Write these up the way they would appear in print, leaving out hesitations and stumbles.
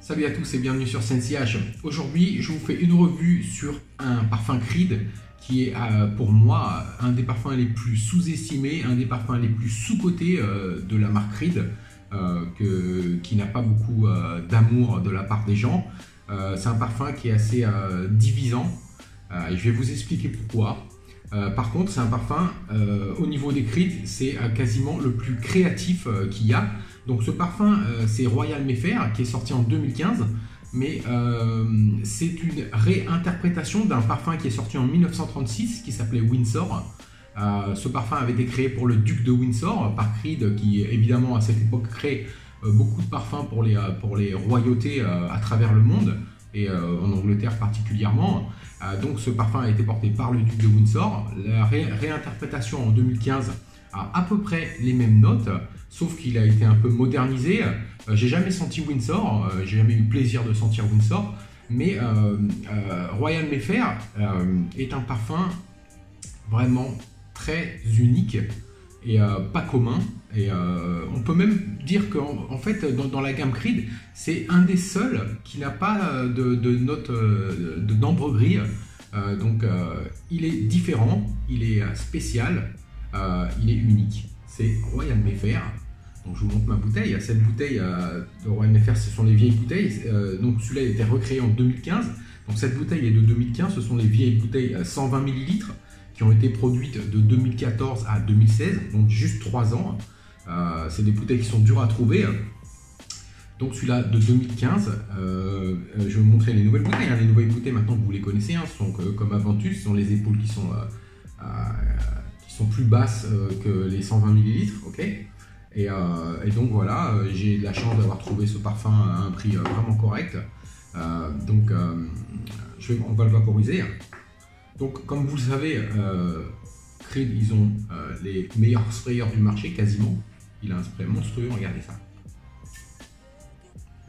Salut à tous et bienvenue sur Sensihage. Aujourd'hui, je vous fais une revue sur un parfum Creed qui est pour moi un des parfums les plus sous-estimés, un des parfums les plus sous-cotés de la marque Creed, qui n'a pas beaucoup d'amour de la part des gens. C'est un parfum qui est assez divisant et je vais vous expliquer pourquoi. Par contre, c'est un parfum, au niveau des Creed, c'est quasiment le plus créatif qu'il y a. Donc ce parfum, c'est Royal Mayfair, qui est sorti en 2015, mais c'est une réinterprétation d'un parfum qui est sorti en 1936, qui s'appelait Windsor. Ce parfum avait été créé pour le duc de Windsor, par Creed, qui évidemment à cette époque crée beaucoup de parfums pour les royautés à travers le monde, et en Angleterre particulièrement. Donc ce parfum a été porté par le duc de Windsor. La réinterprétation en 2015 a à peu près les mêmes notes, sauf qu'il a été un peu modernisé. J'ai jamais senti Windsor, j'ai jamais eu le plaisir de sentir Windsor, mais Royal Mayfair est un parfum vraiment très unique et pas commun. Et on peut même dire qu'en fait, dans la gamme Creed, c'est un des seuls qui n'a pas de note d'ambre gris. Donc il est différent, il est spécial, il est unique. C'est Royal Mayfair. Donc je vous montre ma bouteille. Cette bouteille de Royal Mayfair, ce sont les vieilles bouteilles. Donc celui-là a été recréé en 2015. Donc cette bouteille est de 2015. Ce sont les vieilles bouteilles 120 ml qui ont été produites de 2014 à 2016. Donc juste 3 ans. C'est des bouteilles qui sont dures à trouver. Donc celui-là de 2015, je vais vous montrer les nouvelles bouteilles. Les nouvelles bouteilles, maintenant vous les connaissez, ce sont comme Aventus, ce sont les épaules qui sont plus basses que les 120 ml. Okay, et donc voilà, j'ai de la chance d'avoir trouvé ce parfum à un prix vraiment correct. Donc on va le vaporiser. Donc comme vous le savez, Creed, ils ont les meilleurs sprayers du marché quasiment. Il a un spray monstrueux, regardez ça.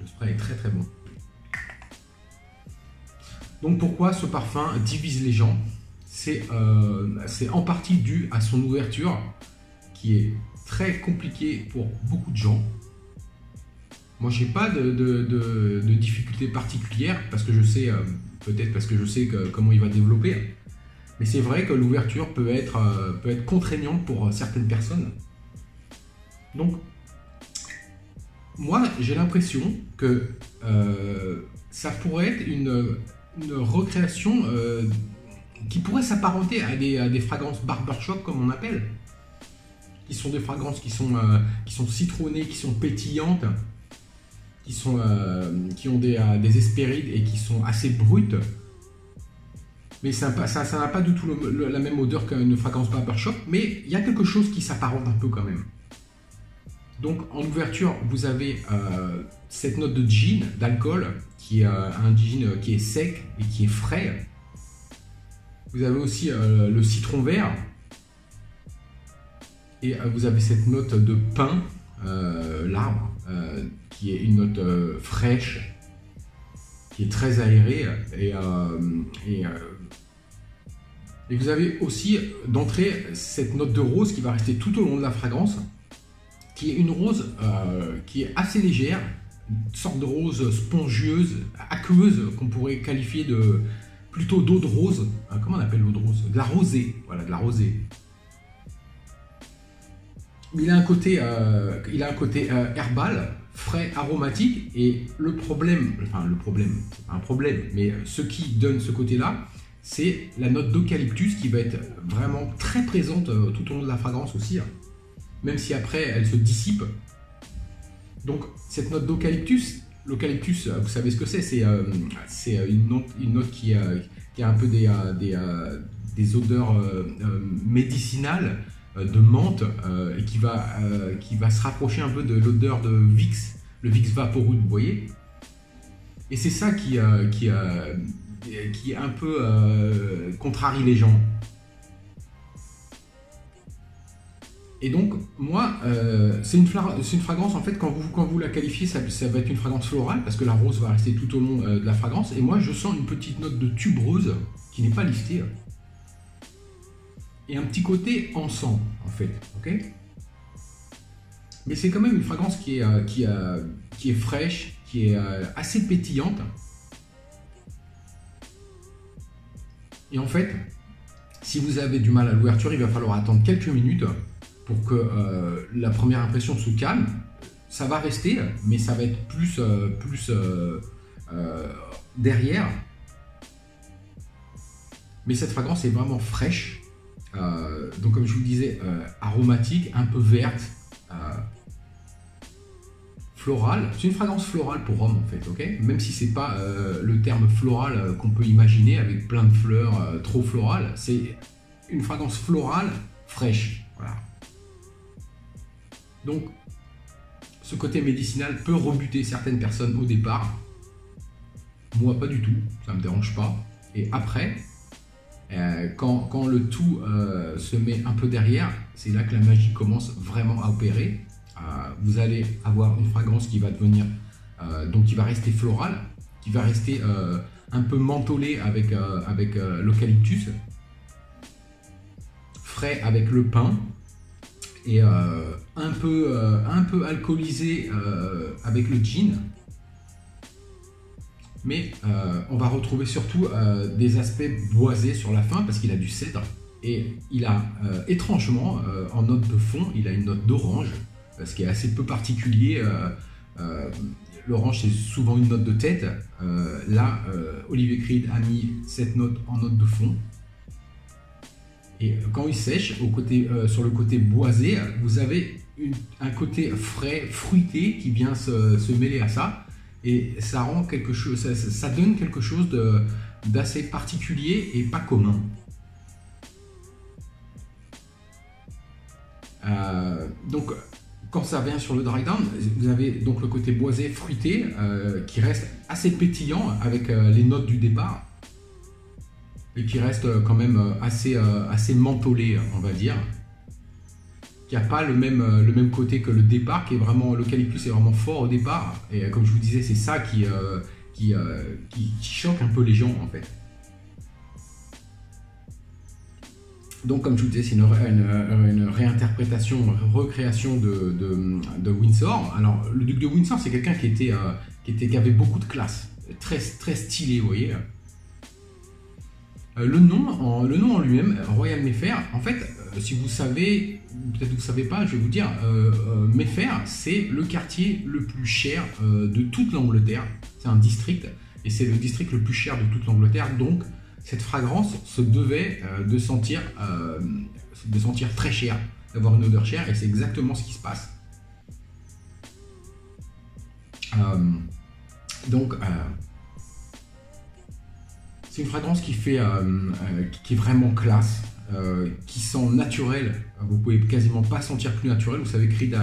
Le spray est très très bon. Donc pourquoi ce parfum divise les gens? C'est en partie dû à son ouverture qui est très compliquée pour beaucoup de gens. Moi j'ai pas de difficultés particulières parce que je sais, peut-être parce que je sais comment il va développer. Mais c'est vrai que l'ouverture peut être contraignante pour certaines personnes. Donc, moi, j'ai l'impression que ça pourrait être une recréation qui pourrait s'apparenter à des fragrances barbershop, comme on appelle. Qui sont des fragrances qui sont citronnées, qui sont pétillantes, qui ont des hespérides et qui sont assez brutes. Mais ça n'a pas du tout la même odeur qu'une fragrance barbershop, mais il y a quelque chose qui s'apparente un peu quand même. Donc en ouverture, vous avez cette note de gin, d'alcool, qui est un gin qui est sec et qui est frais. Vous avez aussi le citron vert. Et vous avez cette note de pin, l'arbre, qui est une note fraîche, qui est très aérée. Et vous avez aussi d'entrée cette note de rose qui va rester tout au long de la fragrance, qui est une rose qui est assez légère, une sorte de rose spongieuse, aqueuse, qu'on pourrait qualifier plutôt d'eau de rose. Comment on appelle l'eau de rose? De la rosée, voilà, de la rosée. Il a un côté herbal, frais, aromatique, et le problème, c'est pas un problème, mais ce qui donne ce côté-là, c'est la note d'eucalyptus qui va être vraiment très présente tout au long de la fragrance aussi, même si après elle se dissipe. Donc cette note d'eucalyptus, l'eucalyptus, vous savez ce que c'est, c'est une note qui a un peu des odeurs médicinales, de menthe, et qui va se rapprocher un peu de l'odeur de Vicks, le Vicks Vaporub, vous voyez. Et c'est ça qui un peu contrarie les gens. Et donc moi, c'est une fragrance, en fait, quand vous la qualifiez, ça va être une fragrance florale parce que la rose va rester tout au long de la fragrance. Et moi je sens une petite note de tubereuse qui n'est pas listée. Et un petit côté encens, en fait, ok. Mais c'est quand même une fragrance qui est fraîche, qui est assez pétillante. Et en fait, si vous avez du mal à l'ouverture, il va falloir attendre quelques minutes pour que la première impression se calme. Ça va rester, mais ça va être plus derrière. Mais cette fragrance est vraiment fraîche. Donc comme je vous disais, aromatique, un peu verte, florale. C'est une fragrance florale pour homme en fait, ok? Même si c'est pas le terme floral qu'on peut imaginer avec plein de fleurs trop florales, c'est une fragrance florale fraîche. Voilà. Donc ce côté médicinal peut rebuter certaines personnes au départ. Moi pas du tout, ça me dérange pas. Et après, quand le tout se met un peu derrière, c'est là que la magie commence vraiment à opérer. Vous allez avoir une fragrance qui va devenir, donc qui va rester florale, qui va rester un peu mentholée avec l'eucalyptus, frais avec le pin, et un peu alcoolisé avec le gin. Mais on va retrouver surtout des aspects boisés sur la fin parce qu'il a du cèdre. Et il a étrangement, en note de fond, il a une note d'orange, ce qui est assez peu particulier. L'orange, c'est souvent une note de tête. Là, Olivier Creed a mis cette note en note de fond. Et quand il sèche, sur le côté boisé, vous avez un côté frais, fruité qui vient se mêler à ça. Et ça rend quelque chose, ça donne quelque chose d'assez particulier et pas commun. Donc, quand ça vient sur le dry down, vous avez donc le côté boisé, fruité, qui reste assez pétillant avec les notes du départ, et qui reste quand même assez mentholé, on va dire. Qui n'a pas le même côté que le départ, qui est vraiment, l'eucalyptus est vraiment fort au départ, et comme je vous disais, c'est ça qui choque un peu les gens en fait. Donc comme je vous disais, c'est une réinterprétation, une recréation de Windsor. Alors le duc de Windsor, c'est quelqu'un qui avait beaucoup de classe, très stylé, vous voyez. Le nom en lui-même, Royal Mayfair, en fait, si vous savez, peut-être vous ne savez pas, je vais vous dire, Mayfair, c'est le quartier le plus cher de toute l'Angleterre. C'est un district, et c'est le district le plus cher de toute l'Angleterre. Donc, cette fragrance se devait de sentir très cher, d'avoir une odeur chère, et c'est exactement ce qui se passe. C'est une fragrance qui est vraiment classe, qui sent naturel. Vous pouvez quasiment pas sentir plus naturel. Vous savez, Creed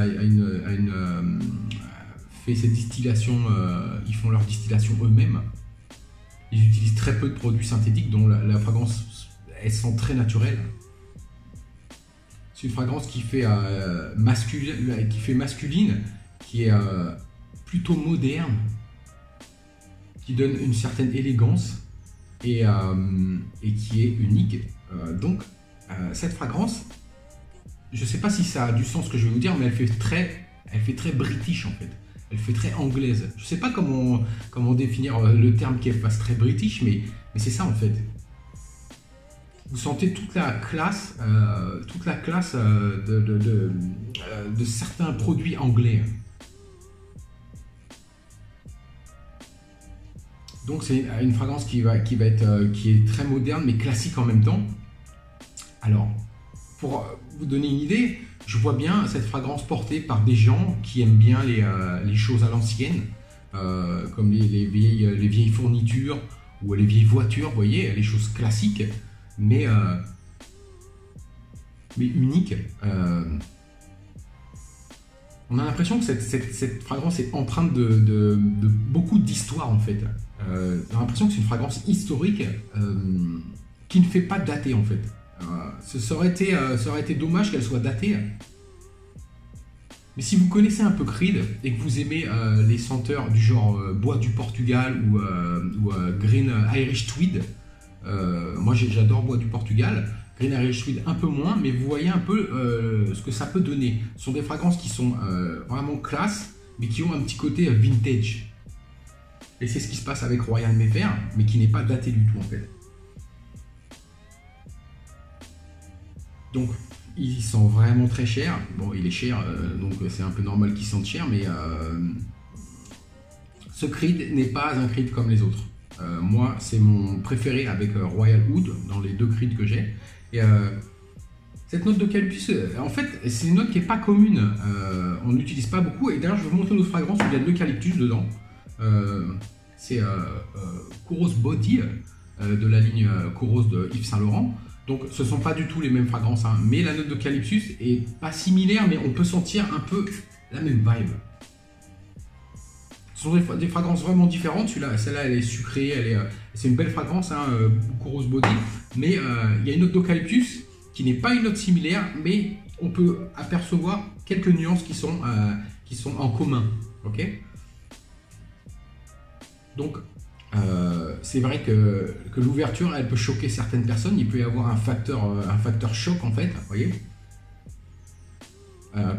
fait ses distillations, ils font leur distillation eux-mêmes. Ils utilisent très peu de produits synthétiques, dont la fragrance, elle sent très naturelle. C'est une fragrance qui fait masculine, qui est plutôt moderne, qui donne une certaine élégance. Et qui est unique. Donc, cette fragrance, je ne sais pas si ça a du sens ce que je vais vous dire, mais elle fait très british en fait. Elle fait très anglaise. Je ne sais pas comment définir le terme qui fasse très british, mais c'est ça en fait. Vous sentez toute la classe de certains produits anglais. Donc c'est une fragrance qui est très moderne mais classique en même temps. Alors, pour vous donner une idée, je vois bien cette fragrance portée par des gens qui aiment bien les choses à l'ancienne, comme les vieilles fournitures ou les vieilles voitures, vous voyez, les choses classiques, mais uniques. On a l'impression que cette fragrance est empreinte de beaucoup d'histoire en fait. On a l'impression que c'est une fragrance historique qui ne fait pas dater en fait. Ça aurait été dommage qu'elle soit datée. Mais si vous connaissez un peu Creed et que vous aimez les senteurs du genre bois du Portugal ou green Irish tweed, moi j'adore bois du Portugal, Green Irish Sweet un peu moins, mais vous voyez un peu ce que ça peut donner. Ce sont des fragrances qui sont vraiment classe, mais qui ont un petit côté vintage. Et c'est ce qui se passe avec Royal Mayfair, mais qui n'est pas daté du tout en fait. Donc, il sent vraiment très cher. Bon, il est cher, donc c'est un peu normal qu'il sente cher, mais ce Creed n'est pas un Creed comme les autres. Moi, c'est mon préféré avec Royal Oud, dans les deux Creed que j'ai. Et cette note d'eucalyptus, en fait, c'est une note qui n'est pas commune. On n'utilise pas beaucoup. Et d'ailleurs, je vais vous montrer une autre fragrance où il y a de l'eucalyptus dedans. C'est Kouros Body de la ligne Kouros de Yves Saint Laurent. Donc ce ne sont pas du tout les mêmes fragrances, hein, mais la note d'eucalyptus est pas similaire, mais on peut sentir un peu la même vibe. Ce sont des fragrances vraiment différentes. Celle-là, elle est sucrée, c'est une belle fragrance, hein, Kouros Body, mais il y a une note d'eucalyptus qui n'est pas une note similaire, mais on peut apercevoir quelques nuances qui sont en commun. Ok. Donc, c'est vrai que l'ouverture, elle peut choquer certaines personnes. Il peut y avoir un facteur choc en fait, vous voyez.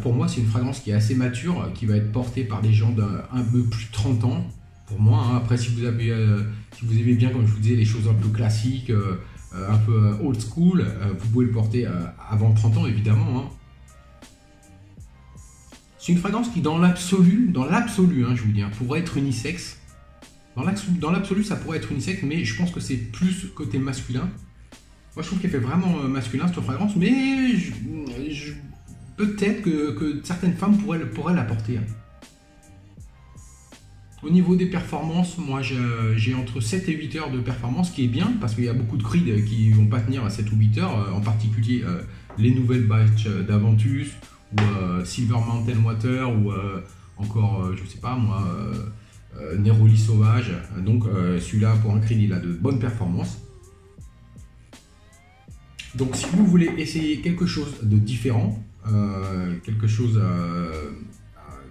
Pour moi, c'est une fragrance qui est assez mature, qui va être portée par des gens d'un peu plus de 30 ans. Pour moi, hein. Après, si vous aimez bien, comme je vous disais, les choses un peu classiques, un peu old school, vous pouvez le porter avant 30 ans, évidemment. Hein. C'est une fragrance qui, dans l'absolu, hein, je vous dis, hein, pourrait être unisexe. Dans l'absolu, ça pourrait être unisexe, mais je pense que c'est plus côté masculin. Moi, je trouve qu'elle fait vraiment masculin, cette fragrance, mais peut-être que certaines femmes pourraient la porter. Au niveau des performances, moi, j'ai entre 7 et 8 heures de performance, ce qui est bien, parce qu'il y a beaucoup de Creed qui ne vont pas tenir à 7 ou 8 heures, en particulier les nouvelles batches d'Aventus, ou Silver Mountain Water, ou encore, je sais pas moi... Neroli Sauvage, donc celui-là pour un Creed il a de bonnes performances. Donc si vous voulez essayer quelque chose de différent, quelque chose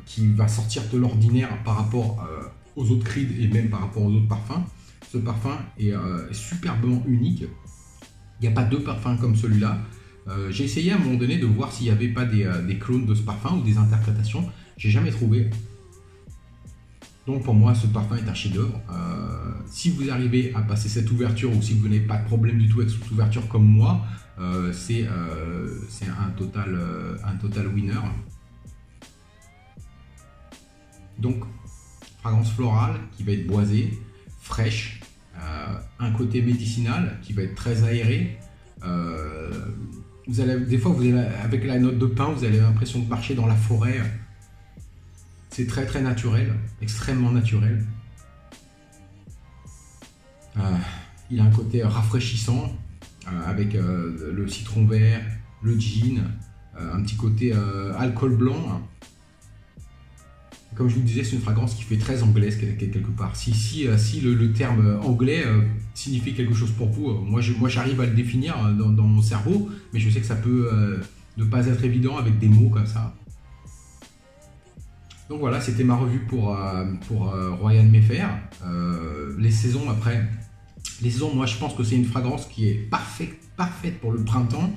qui va sortir de l'ordinaire par rapport aux autres Creed et même par rapport aux autres parfums, ce parfum est superbement unique. Il n'y a pas deux parfums comme celui-là. J'ai essayé à un moment donné de voir s'il n'y avait pas des clones de ce parfum ou des interprétations. J'ai jamais trouvé. Donc pour moi, ce parfum est un chef-d'œuvre. Si vous arrivez à passer cette ouverture ou si vous n'avez pas de problème du tout avec cette ouverture comme moi, c'est un total winner. Donc, fragrance florale qui va être boisée, fraîche, un côté médicinal qui va être très aéré. Des fois, avec la note de pin, vous avez l'impression de marcher dans la forêt. C'est très très naturel, extrêmement naturel. Il a un côté rafraîchissant avec le citron vert, le gin, un petit côté alcool blanc. Comme je vous disais, c'est une fragrance qui fait très anglaise quelque part. Si le terme anglais signifie quelque chose pour vous, moi j'arrive à le définir dans mon cerveau, mais je sais que ça peut ne pas être évident avec des mots comme ça. Donc voilà, c'était ma revue pour Royal Mayfair. Les saisons après, moi je pense que c'est une fragrance qui est parfaite pour le printemps,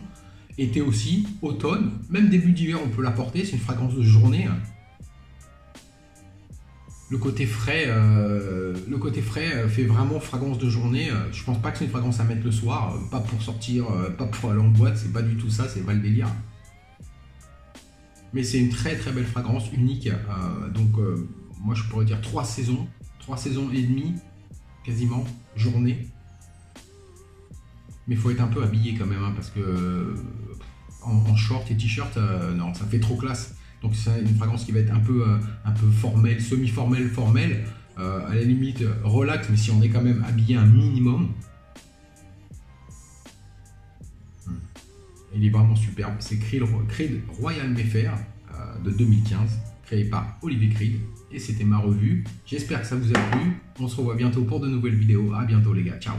été aussi, automne, même début d'hiver on peut la porter, c'est une fragrance de journée. Le côté frais fait vraiment fragrance de journée. Je pense pas que c'est une fragrance à mettre le soir, pas pour sortir, pas pour aller en boîte, c'est pas du tout ça, c'est pas le délire. Mais c'est une très très belle fragrance, unique. Donc moi je pourrais dire 3 saisons et demie, quasiment, journée. Mais il faut être un peu habillé quand même, hein, parce que en short et t-shirt, non, ça fait trop classe. Donc c'est une fragrance qui va être un peu formelle, semi-formelle, formelle, à la limite relax, mais si on est quand même habillé un minimum. Il est vraiment superbe. C'est Creed Royal Mayfair de 2015, créé par Olivier Creed. Et c'était ma revue. J'espère que ça vous a plu. On se revoit bientôt pour de nouvelles vidéos. À bientôt les gars. Ciao.